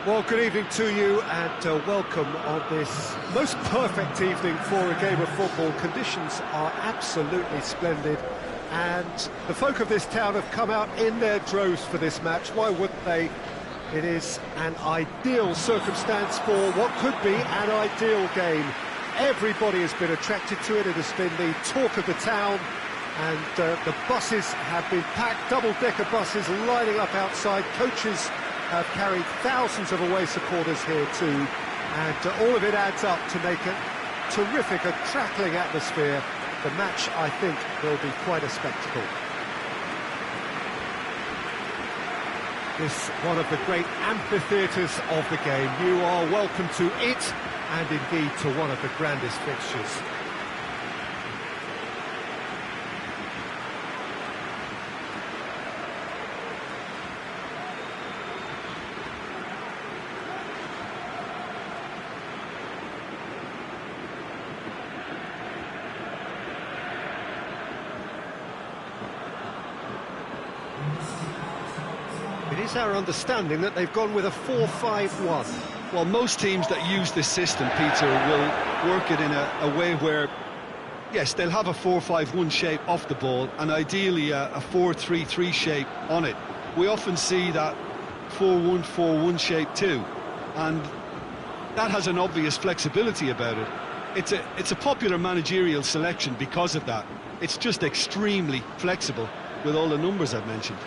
Well, good evening to you and welcome on this most perfect evening for a game of football. Conditions are absolutely splendid and the folk of this town have come out in their droves for this match. Why wouldn't they? It is an ideal circumstance for what could be an ideal game. Everybody has been attracted to it. It has been the talk of the town, and the buses have been packed, double-decker buses lining up outside. Coaches have carried thousands of away supporters here too, and all of it adds up to make a terrific, a crackling atmosphere. The match, I think, will be quite a spectacle. This one of the great amphitheatres of the game. You are welcome to it, and indeed to one of the grandest fixtures. It is our understanding that they've gone with a 4-5-1. Well, most teams that use this system, Peter, will work it in a way where, yes, they'll have a 4-5-1 shape off the ball and ideally a 4-3-3 shape on it. We often see that 4-1-4-1 shape too, and that has an obvious flexibility about it. It's a popular managerial selection because of that. It's just extremely flexible with all the numbers I've mentioned.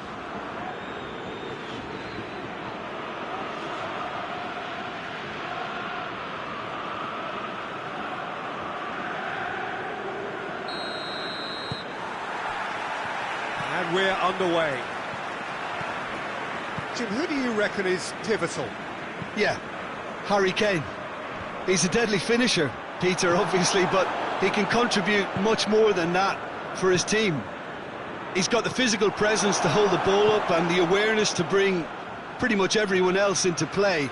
And we're underway. Jim, who do you reckon is pivotal? Yeah, Harry Kane. He's a deadly finisher, Peter, obviously, but he can contribute much more than that for his team. He's got the physical presence to hold the ball up and the awareness to bring pretty much everyone else into play.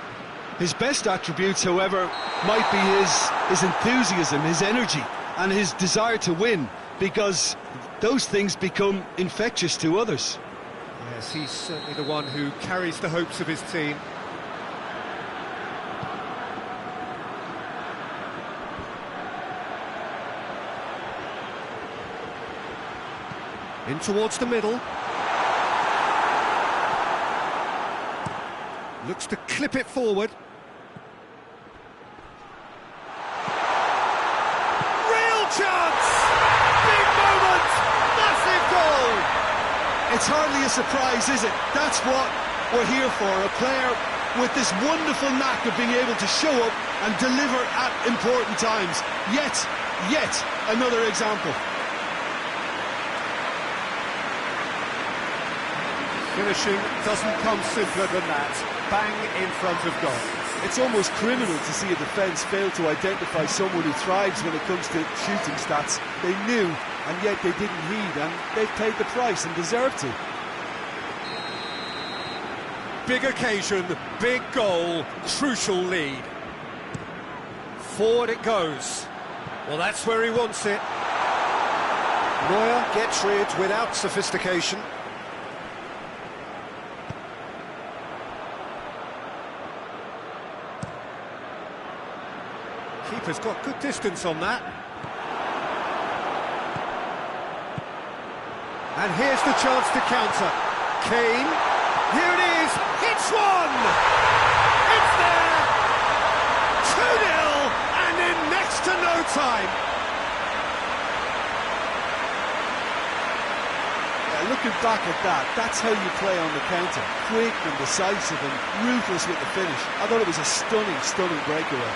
His best attributes, however, might be his enthusiasm, his energy, and his desire to win, because those things become infectious to others. Yes, he's certainly the one who carries the hopes of his team. In towards the middle. Looks to clip it forward. Real chance! Big moment! Massive goal! It's hardly a surprise, is it? That's what we're here for, a player with this wonderful knack of being able to show up and deliver at important times. Yet another example. Finishing doesn't come simpler than that. Bang in front of goal. It's almost criminal to see a defence fail to identify someone who thrives when it comes to shooting stats. They knew, and yet they didn't heed, and they've paid the price and deserve to. Big occasion, big goal, crucial lead. Forward it goes. Well, that's where he wants it. Neuer gets rid without sophistication. Keeper's got good distance on that. And here's the chance to counter. Kane, here it is, hits one! It's there! 2-0, and in next to no time. Yeah, looking back at that, that's how you play on the counter. Quick and decisive and ruthless with the finish. I thought it was a stunning breakaway.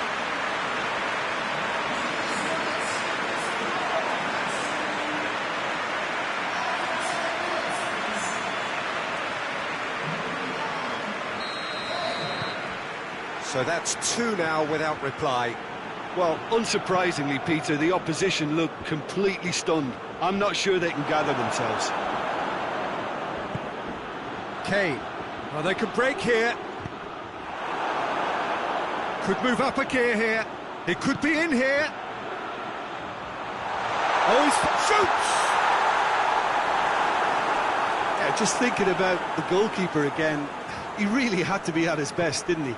So that's two now without reply. Well, unsurprisingly, Peter, the opposition look completely stunned. I'm not sure they can gather themselves. Kane. Well, they could break here. Could move up a gear here. It could be in here. Oh, he shoots! Yeah, just thinking about the goalkeeper again, he really had to be at his best, didn't he?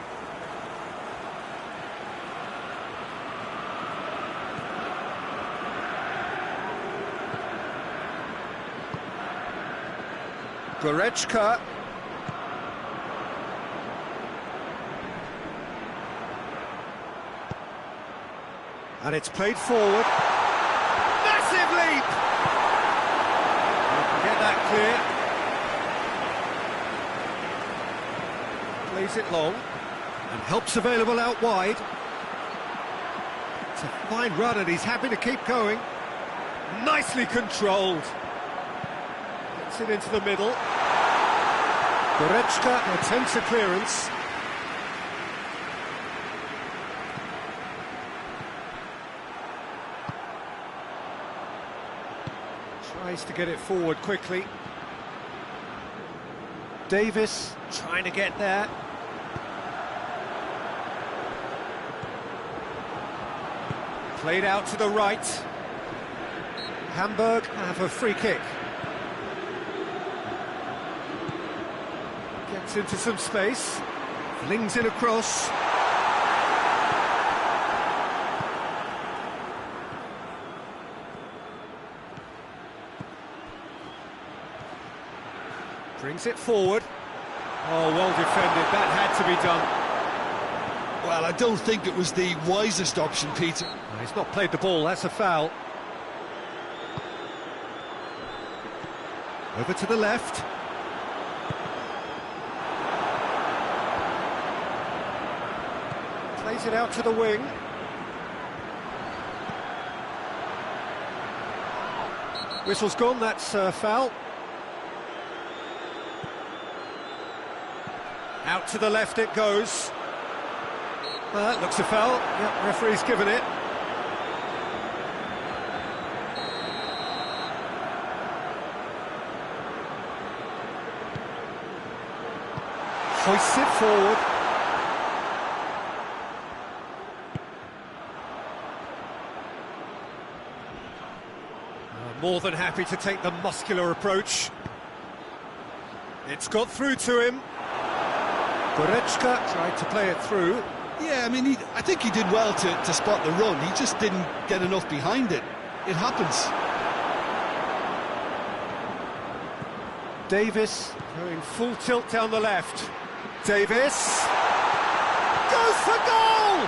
Goretzka. And it's played forward. Massive leap! Get that clear. Plays it long. And help's available out wide. It's a fine run and he's happy to keep going. Nicely controlled. Gets it into the middle. Goretzka attempts a clearance. Tries to get it forward quickly. Davis trying to get there. Played out to the right. Hamburg have a free kick. Gets into some space. Flings it across. Brings it forward. Oh, well defended. That had to be done. Well, I don't think it was the wisest option, Peter. He's not played the ball, that's a foul. Over to the left. Plays it out to the wing. Whistle's gone, that's a foul. Out to the left it goes. Well, that looks a foul. Yep, referee's given it. Hoists it forward. More than happy to take the muscular approach. It's got through to him. Goretzka tried to play it through. Yeah, I mean, I think he did well to spot the run. He just didn't get enough behind it. It happens. Davis going full tilt down the left. Davis goes for goal!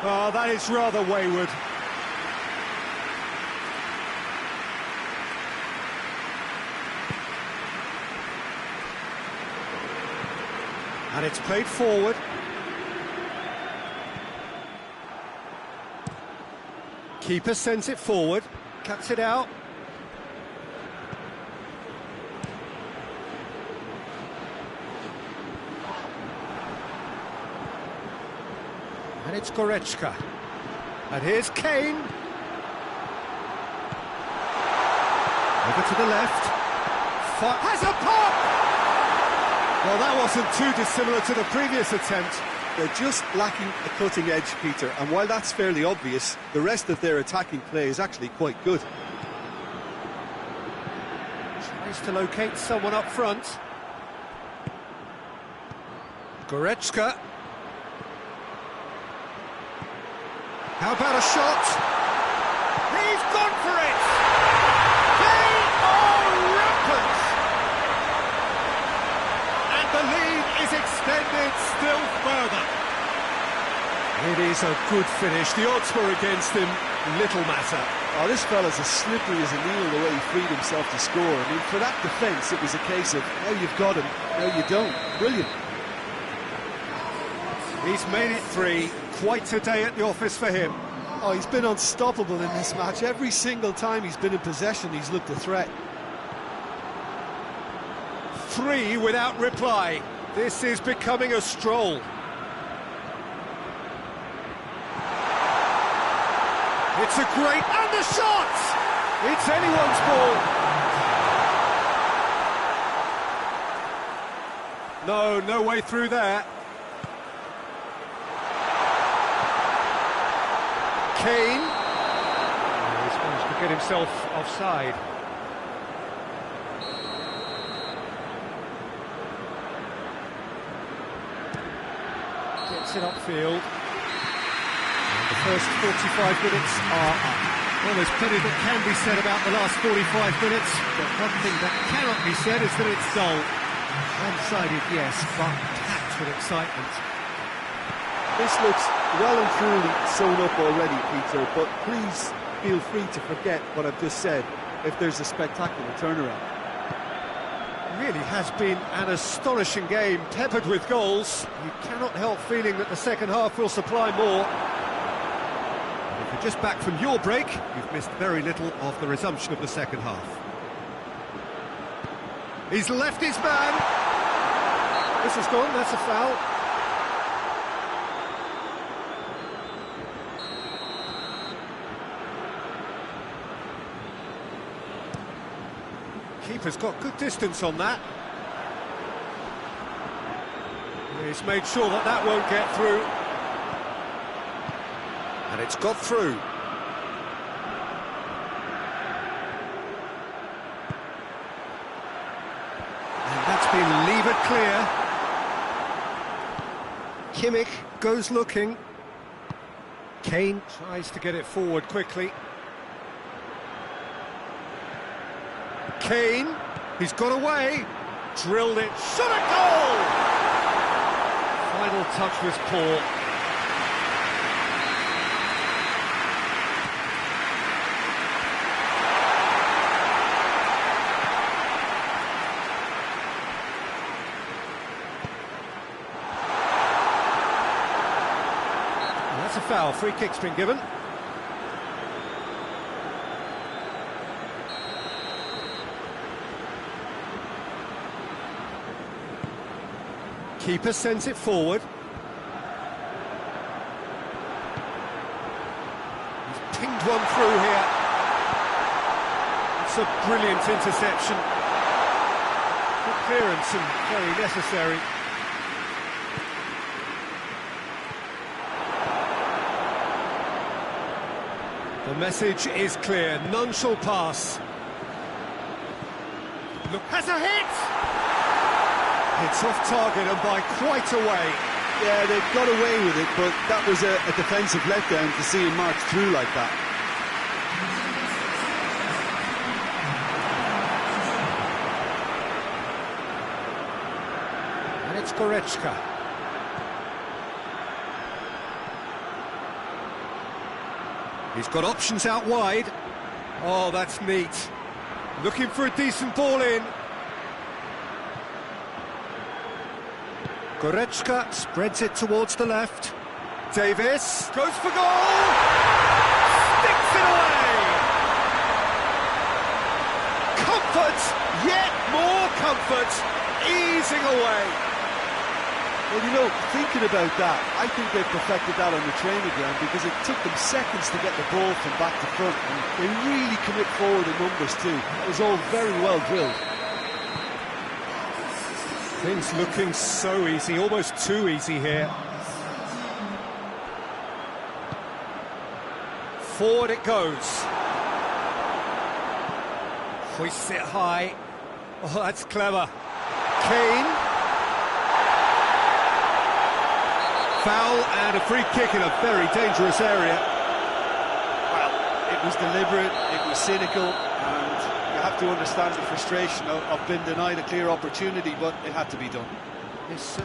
Oh, that is rather wayward. And it's played forward. Keeper sends it forward, cuts it out. And it's Goretzka. And here's Kane. Over to the left. Has a pop! Well, that wasn't too dissimilar to the previous attempt. They're just lacking a cutting edge, Peter, and while that's fairly obvious, the rest of their attacking play is actually quite good. Tries to locate someone up front. Goretzka. How about a shot? He's gone for it! They are rampant! And the lead is extended still further. It is a good finish. The odds were against him. Little matter. Oh, this fella's as slippery as a needle the way he freed himself to score. I mean, for that defence, it was a case of now you've got him, now you don't. Brilliant. He's made it three. Quite a day at the office for him. Oh, he's been unstoppable in this match. Every single time he's been in possession, he's looked a threat. Three without reply. This is becoming a stroll. It's a great... and the shot! It's anyone's ball. No way through there. Kane. He's managed to get himself offside. Gets it upfield. And the first 45 minutes are up. Well, there's plenty that can be said about the last 45 minutes, but one thing that cannot be said is that it's dull. One-sided, yes, but packed with excitement. This looks well and truly sewn up already, Peter, but please feel free to forget what I've just said if there's a spectacular turnaround. Really has been an astonishing game, peppered with goals. You cannot help feeling that the second half will supply more. And if you're just back from your break, you've missed very little of the resumption of the second half. He's left his man. This is gone, that's a foul. Keeper's got good distance on that. He's made sure that that won't get through. And it's got through. And that's been levered clear. Kimmich goes looking. Kane tries to get it forward quickly. Kane, he's got away, drilled it, shot a goal! Final touch was poor. And that's a foul, free kick's been given. Keeper sends it forward. He's pinged one through here. It's a brilliant interception. Good clearance and very necessary. The message is clear, none shall pass. Look, has a hit! It's off target and by quite a way. Yeah, they've got away with it, but that was a defensive letdown to see him march through like that. And it's Goretzka. He's got options out wide. Oh, that's neat. Looking for a decent ball in. Goretzka spreads it towards the left. Davis goes for goal! Sticks it away! Comfort, yet more comfort, easing away. Well, you know, thinking about that, I think they perfected that on the training ground because it took them seconds to get the ball from back to front, and they really commit forward in numbers too. That was all very well drilled. Things looking so easy, almost too easy here. Forward it goes. Hoists it high. Oh, that's clever. Kane. Foul and a free kick in a very dangerous area. Well, it was deliberate, it was cynical, and you have to understand the frustration of being denied a clear opportunity, but it had to be done.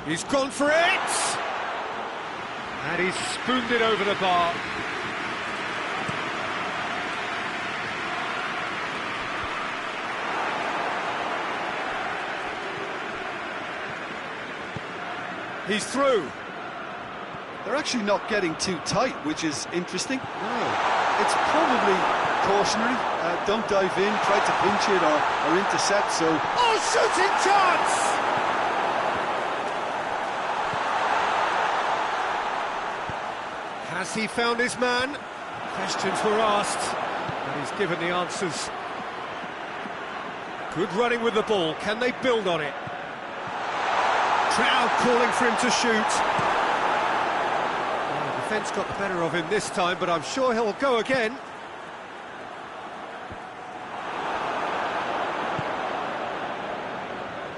He's gone for it! And he's spooned it over the bar. He's through. They're actually not getting too tight, which is interesting. No. It's probably cautionary. Don't dive in, try to pinch it or intercept, so... Oh, shooting chance! Has he found his man? Questions were asked, and he's given the answers. Good running with the ball. Can they build on it? Crowd calling for him to shoot. Well, the defence got the better of him this time, but I'm sure he'll go again.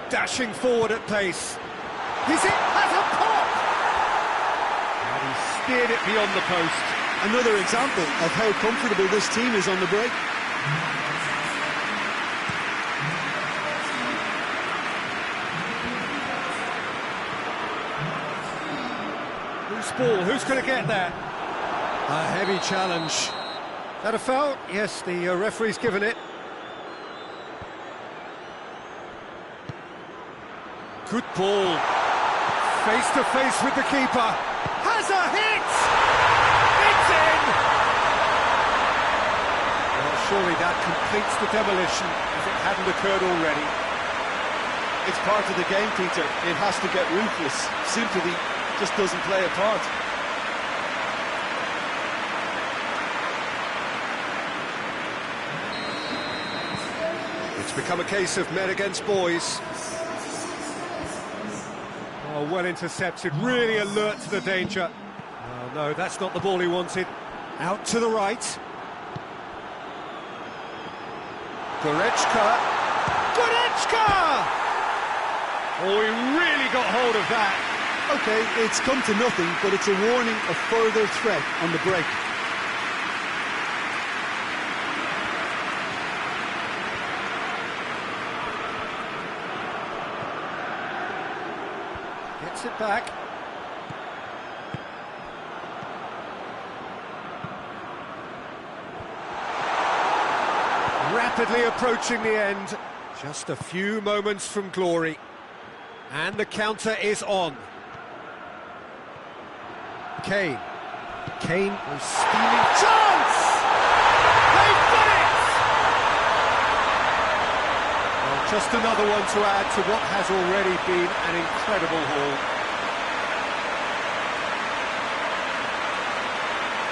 Dashing forward at pace. He's it, has a pop! And he steered it beyond the post. another example of how comfortable this team is on the break. Loose ball, who's going to get that? A heavy challenge. That a foul? Yes, the referee's given it. Good ball. Face to face with the keeper. Has a hit! It's in! Well, surely that completes the demolition if it hadn't occurred already. It's part of the game, Peter. It has to get ruthless. Sympathy just doesn't play a part. It's become a case of men against boys. Oh, well intercepted, really alert to the danger. Oh, no, that's not the ball he wanted. Out to the right. Goretzka. Goretzka! Oh, he really got hold of that. Okay, it's come to nothing, but it's a warning of further threat on the break. Gets it back. Rapidly approaching the end. Just a few moments from glory. And the counter is on. Kane. Kane was stealing. Chance! They've done it! Well, just another one to add to what has already been an incredible haul.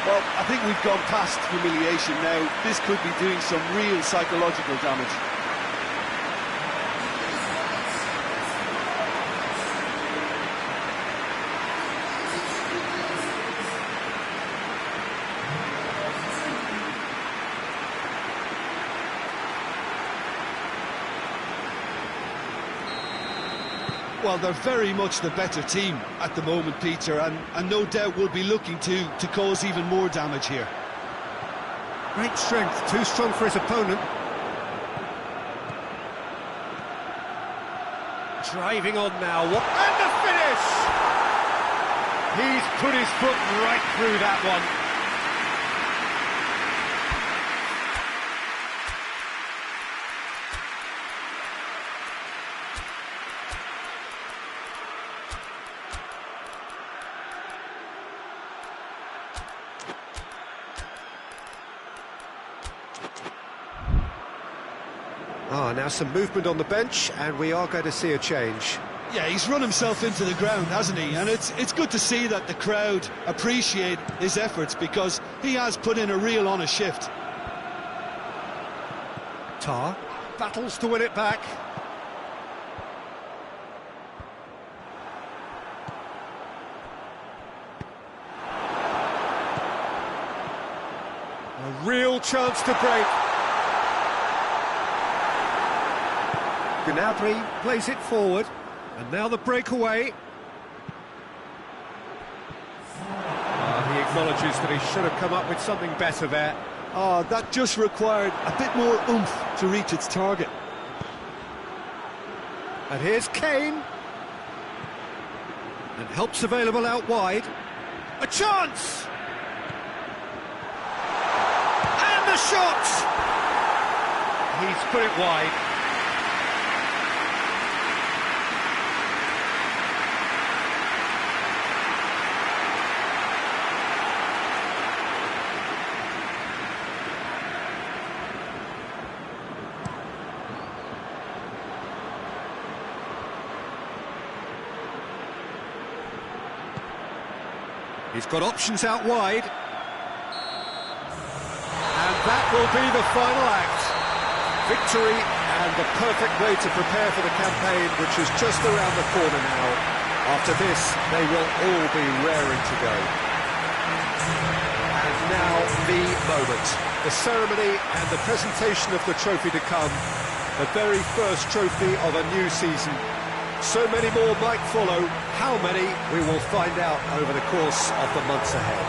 Well, I think we've gone past humiliation now. This could be doing some real psychological damage. Well, they're very much the better team at the moment, Peter, and no doubt will be looking to cause even more damage here. Great strength, too strong for his opponent. Driving on now, and the finish! He's put his foot right through that one. Now some movement on the bench, and we are going to see a change. Yeah, he's run himself into the ground, hasn't he? And it's good to see that the crowd appreciate his efforts, because he has put in a real honest shift. Tar battles to win it back. A real chance to break. Gnabry plays it forward, and now the breakaway. He acknowledges that he should have come up with something better there. That just required a bit more oomph to reach its target. And here's Kane. And help's available out wide. A chance! And the shot! He's put it wide. He's got options out wide. And that will be the final act. Victory, and the perfect way to prepare for the campaign, which is just around the corner now. After this, they will all be raring to go. And now the moment. The ceremony and the presentation of the trophy to come. The very first trophy of a new season. So many more might follow. How many, we will find out over the course of the months ahead.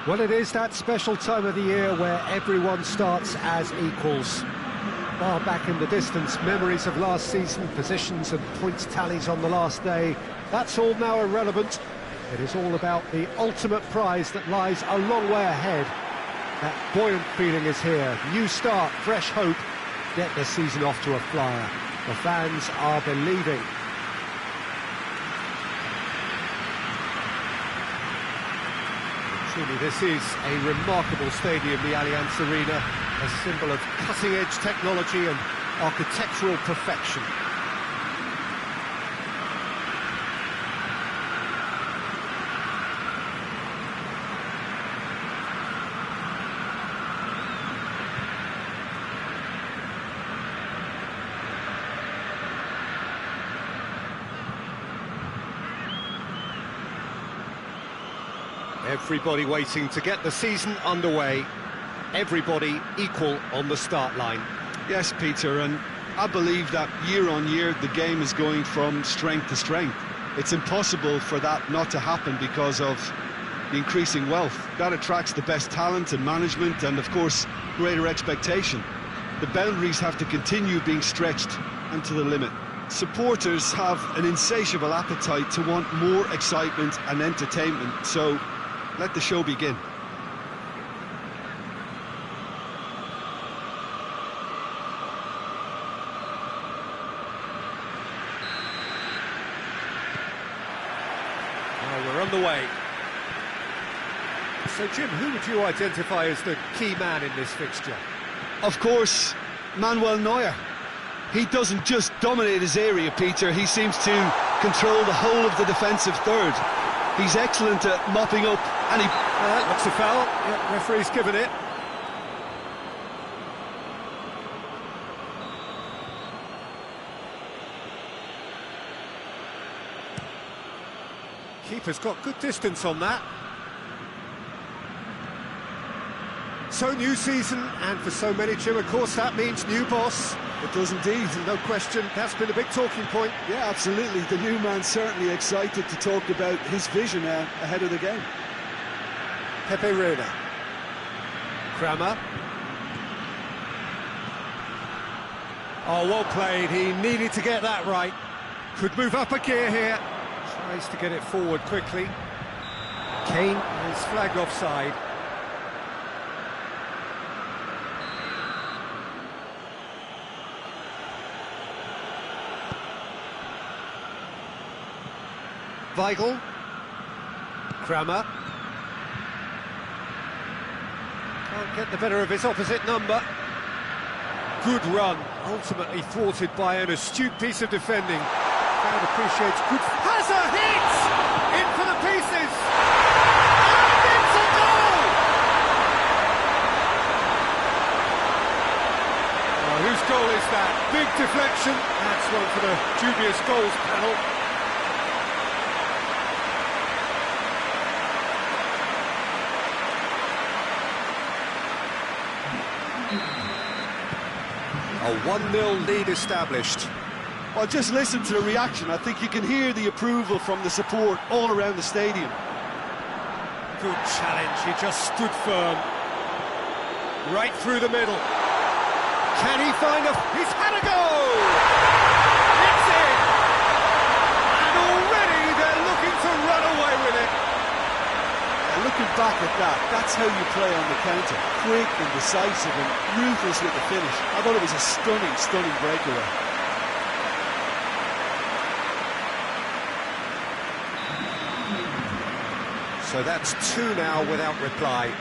Well, it is that special time of the year where everyone starts as equals. Far back in the distance, memories of last season, positions and points tallies on the last day, that's all now irrelevant. It is all about the ultimate prize that lies a long way ahead. That buoyant feeling is here. New start, fresh hope. Get the season off to a flyer. The fans are believing. Truly, this is a remarkable stadium, the Allianz Arena, a symbol of cutting-edge technology and architectural perfection. Everybody waiting to get the season underway. Everybody equal on the start line. Yes, Peter, and I believe that year on year the game is going from strength to strength. It's impossible for that not to happen because of the increasing wealth. That attracts the best talent and management and, of course, greater expectation. The boundaries have to continue being stretched and to the limit. Supporters have an insatiable appetite to want more excitement and entertainment, so let the show begin. Well, we're on the way. So, Jim, who would you identify as the key man in this fixture? Of course, Manuel Neuer. He doesn't just dominate his area, Peter, he seems to control the whole of the defensive third. He's excellent at mopping up, and he... looks a foul. Yeah, referee's given it. Keeper's got good distance on that. So, new season, and for so many, Jim, of course, that means new boss. It does indeed. No question, that's been a big talking point. Yeah, absolutely. The new man's certainly excited to talk about his vision ahead of the game. Pepe Reina. Kramer. Oh, well played. He needed to get that right. Could move up a gear here. Tries to get it forward quickly. Kane is flagged offside. Weigl. Kramer. Can't get the better of his opposite number. Good run, ultimately thwarted by an astute piece of defending. Crowd appreciates good... Has a hit! In for the pieces! And it's a goal! Oh, whose goal is that? Big deflection. That's one for the dubious goals panel. A 1-0 lead established. Well, just listen to the reaction. I think you can hear the approval from the support all around the stadium. Good challenge, he just stood firm. Right through the middle. Can he find a... He's had a go! It's in! And already they're looking to run away with it. And looking back at that, that's how you play on the counter. Quick and decisive and ruthless with the finish. I thought it was a stunning, stunning breakaway. So that's two now without reply.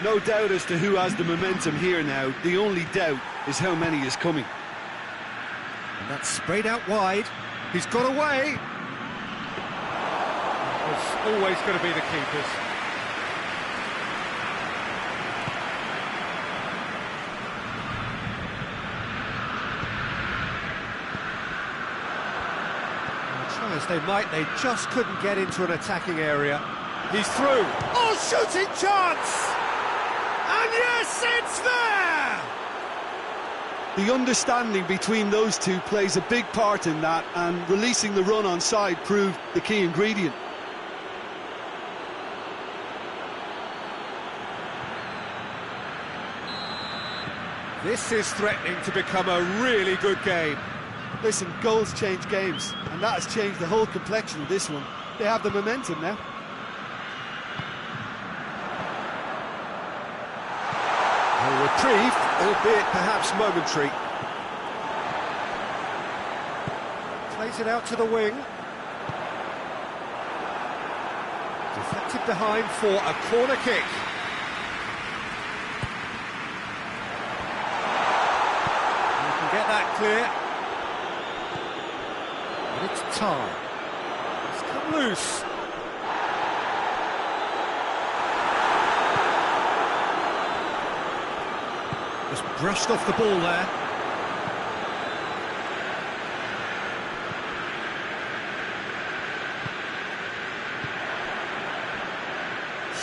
No doubt as to who has the momentum here now. The only doubt is how many is coming. And that's sprayed out wide. He's got away. It's always going to be the keepers. Try as they might, they just couldn't get into an attacking area. He's through. Oh, shooting chance! And yes, it's there! The understanding between those two plays a big part in that, and releasing the run on side proved the key ingredient. This is threatening to become a really good game. Listen, goals change games, and that has changed the whole complexion of this one. They have the momentum now. A reprieve, albeit perhaps momentary. Plays it out to the wing. Deflected behind for a corner kick. You can get that clear. And it's Tar. It's come loose. Just brushed off the ball there.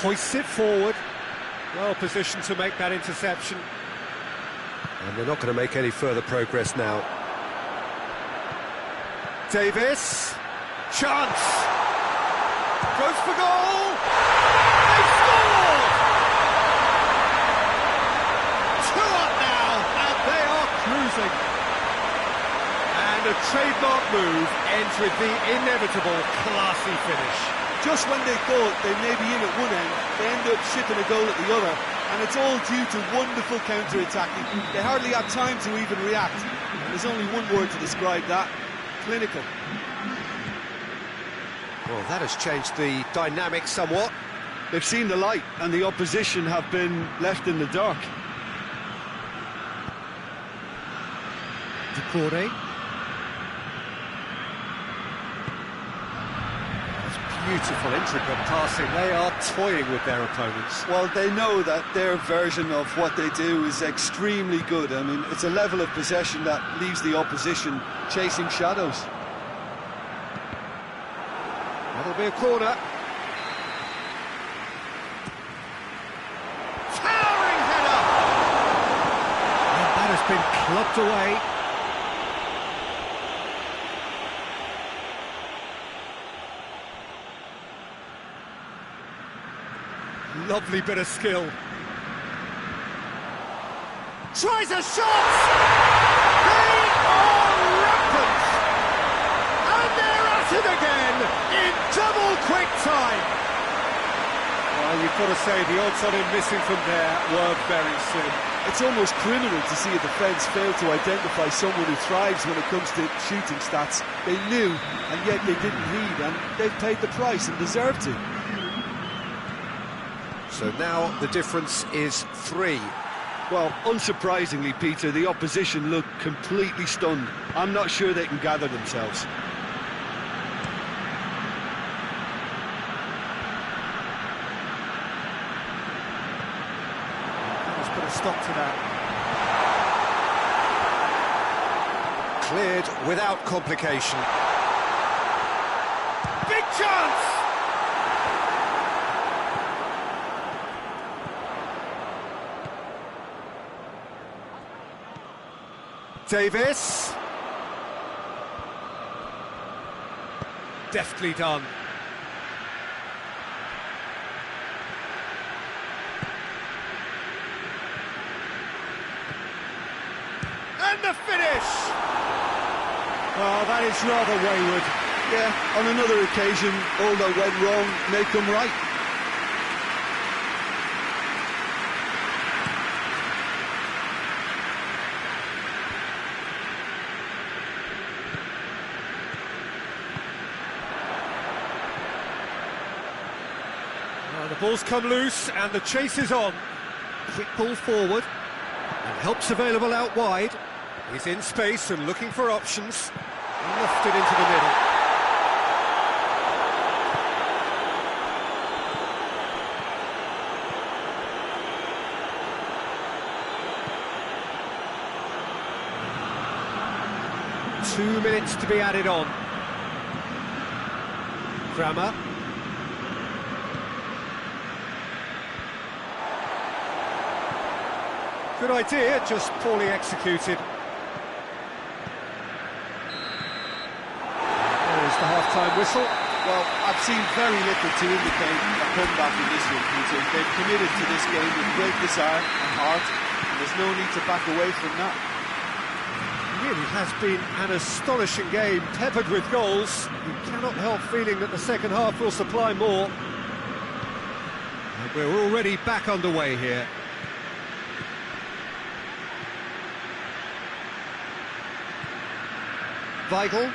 Hoists it forward. Well positioned to make that interception. And they're not going to make any further progress now. Davis. Chance. Goes for goal. They scored! 2 up now, and they are cruising. And a trademark move ends with the inevitable classy finish. Just when they thought they may be in at one end, they end up shipping a goal at the other, and it's all due to wonderful counter-attacking. They hardly had time to even react. There's only one word to describe that: clinical. Well, that has changed the dynamic somewhat. They've seen the light, and the opposition have been left in the dark. Decore. Beautiful, intricate passing. They are toying with their opponents. Well, they know that their version of what they do is extremely good. I mean, it's a level of possession that leaves the opposition chasing shadows. That'll be a corner. Towering header! And that has been clubbed away. Lovely bit of skill. Tries a shot! They are rampant! And they're at it again in double quick time! Well, you've got to say the odds on him missing from there were very slim. It's almost criminal to see a defence fail to identify someone who thrives when it comes to shooting stats. They knew, and yet they didn't heed, and they've paid the price and deserved to. So now the difference is 3. Well, unsurprisingly, Peter, the opposition look completely stunned. I'm not sure they can gather themselves. Let's put a stop to that. Cleared without complication. Big chance! Davis. Deftly done. And the finish! Oh, that is rather wayward. Yeah, on another occasion, all that went wrong may come right. The ball's come loose and the chase is on. Quick ball forward and help's available out wide. He's in space and looking for options. Lofted into the middle. Two minutes to be added on. Kramer. Good idea, just poorly executed. There's the half-time whistle. Well, I've seen very little to indicate a comeback in this one, Peter. They've committed to this game with great desire and heart, and there's no need to back away from that. It really has been an astonishing game, peppered with goals. You cannot help feeling that the second half will supply more. And we're already back underway here. Weigl.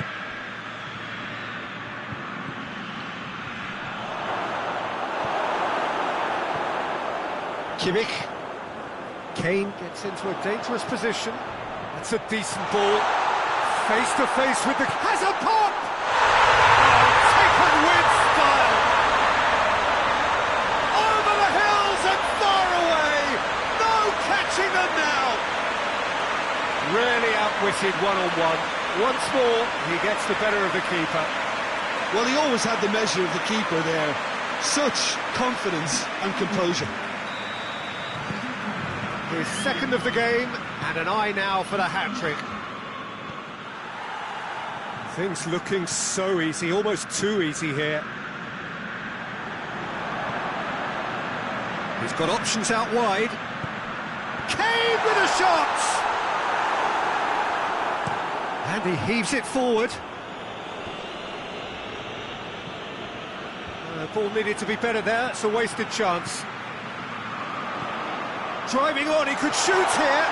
Kimmich. Kane gets into a dangerous position. That's a decent ball. Face to face with the... Has a pop! Oh, taken with style! Over the hills and far away! No catching them now! Really outwitted one-on-one. Once more, he gets the better of the keeper. Well, he always had the measure of the keeper there. Such confidence and composure. His second of the game, and an eye now for the hat-trick. Things looking so easy, almost too easy here. He's got options out wide. Kane with a shot! And he heaves it forward. The ball needed to be better there, it's a wasted chance. Driving on, he could shoot here.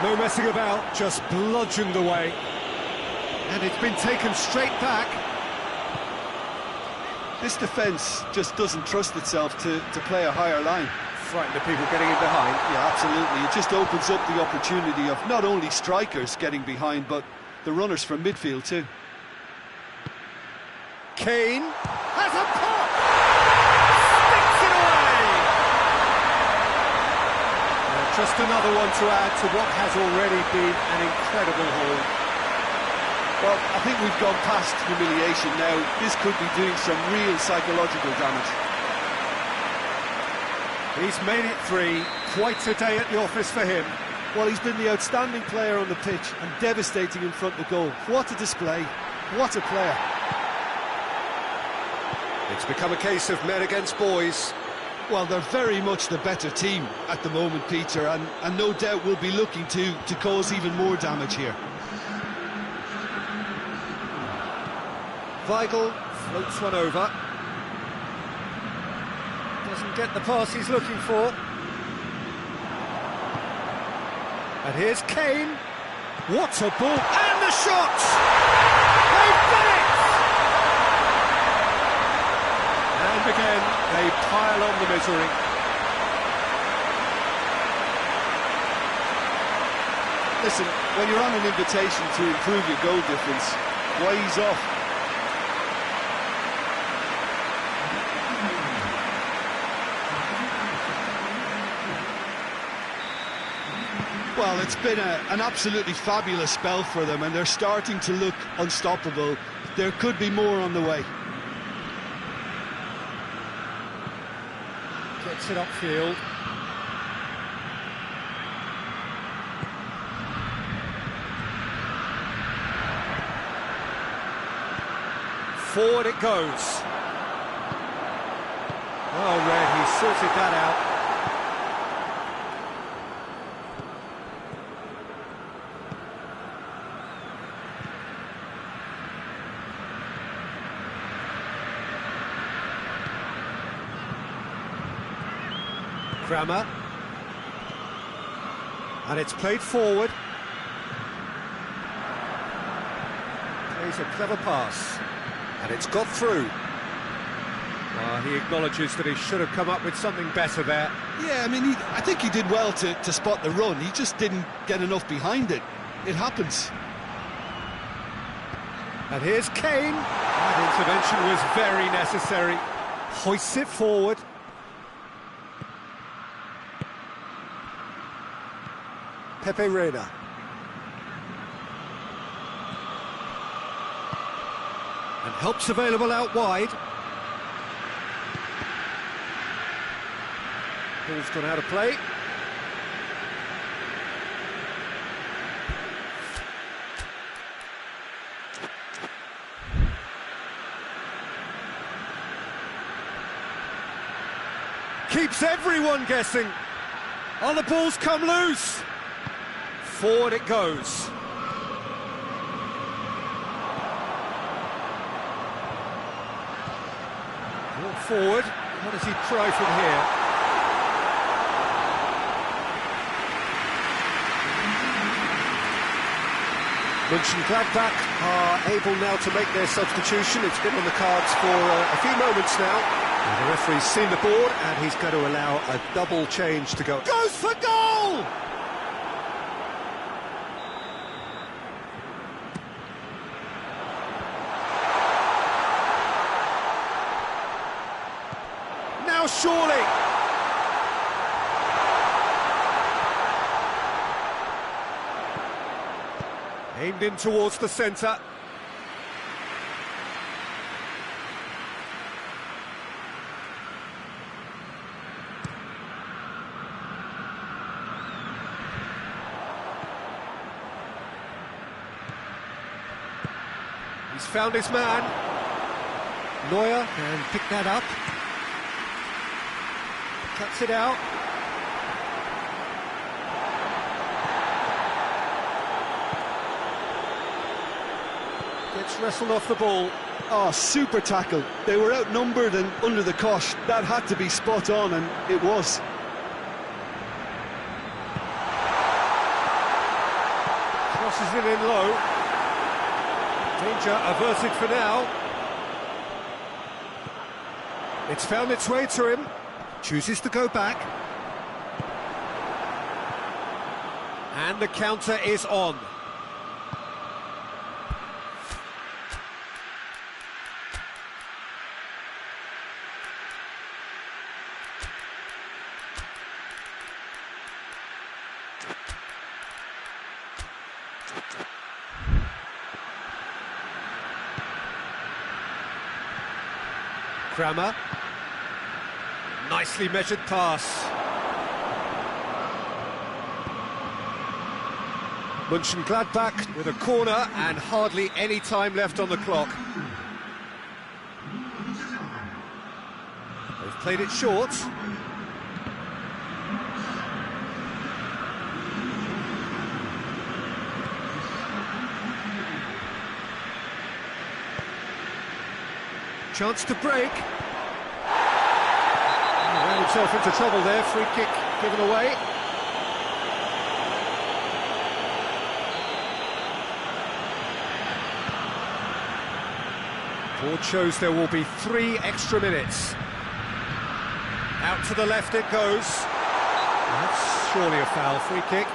No messing about, just bludgeoned away. And it's been taken straight back. This defence just doesn't trust itself to play a higher line. Frightened of people getting in behind. Yeah, absolutely. It just opens up the opportunity of not only strikers getting behind, but the runners from midfield too. Kane has a pop! Sticks it away! Just another one to add to what has already been an incredible haul. Well, I think we've gone past humiliation now. This could be doing some real psychological damage. He's made it 3. Quite a day at the office for him. Well, he's been the outstanding player on the pitch and devastating in front of goal. What a display. What a player. It's become a case of men against boys. Well, they're very much the better team at the moment, Peter, and no doubt will be looking to cause even more damage here. Weigl floats one over. Doesn't get the pass he's looking for. And here's Kane. What a ball! And the shot! They've done it! And again, they pile on the misery. Listen, when you're on an invitation to improve your goal difference, why ease off? Well, it's been an absolutely fabulous spell for them, and they're starting to look unstoppable. There could be more on the way. Gets it upfield. Forward it goes. Oh, Red, he sorted that out. Kramer, and it's played forward. Plays a clever pass, and it's got through. Well, he acknowledges that he should have come up with something better there. Yeah, I mean, I think he did well to spot the run. He just didn't get enough behind it. It happens. And here's Kane. That intervention was very necessary. Hoists it forward. Pepe Reina. And help's available out wide. Ball's gone out of play. Keeps everyone guessing. Oh, the ball's come loose. Forward it goes. Ball forward. What does he try from here? Mönchengladbach are able now to make their substitution. It's been on the cards for a few moments now. And the referee's seen the board, and he's going to allow a double change to go. Goes for goal! Now surely! Aimed in towards the centre. He's found his man. Neuer can pick that up. Cuts it out. Gets wrestled off the ball. Oh, super tackle. They were outnumbered and under the cosh. That had to be spot on, and it was. Crosses it in low. Danger averted for now. It's found its way to him. Chooses to go back. And the counter is on. Kramer. Nicely measured pass. Mönchengladbach with a corner and hardly any time left on the clock. They've played it short. Chance to break. Ran himself into trouble there. Free kick given away. Board shows there will be 3 extra minutes. Out to the left it goes. That's surely a foul. Free kick.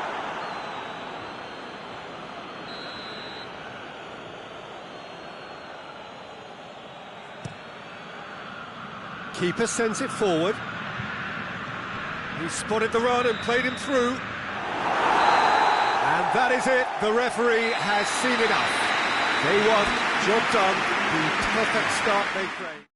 Keeper sends it forward. He spotted the run and played him through. And that is it. The referee has seen enough. They won. Job done. The perfect start they crave.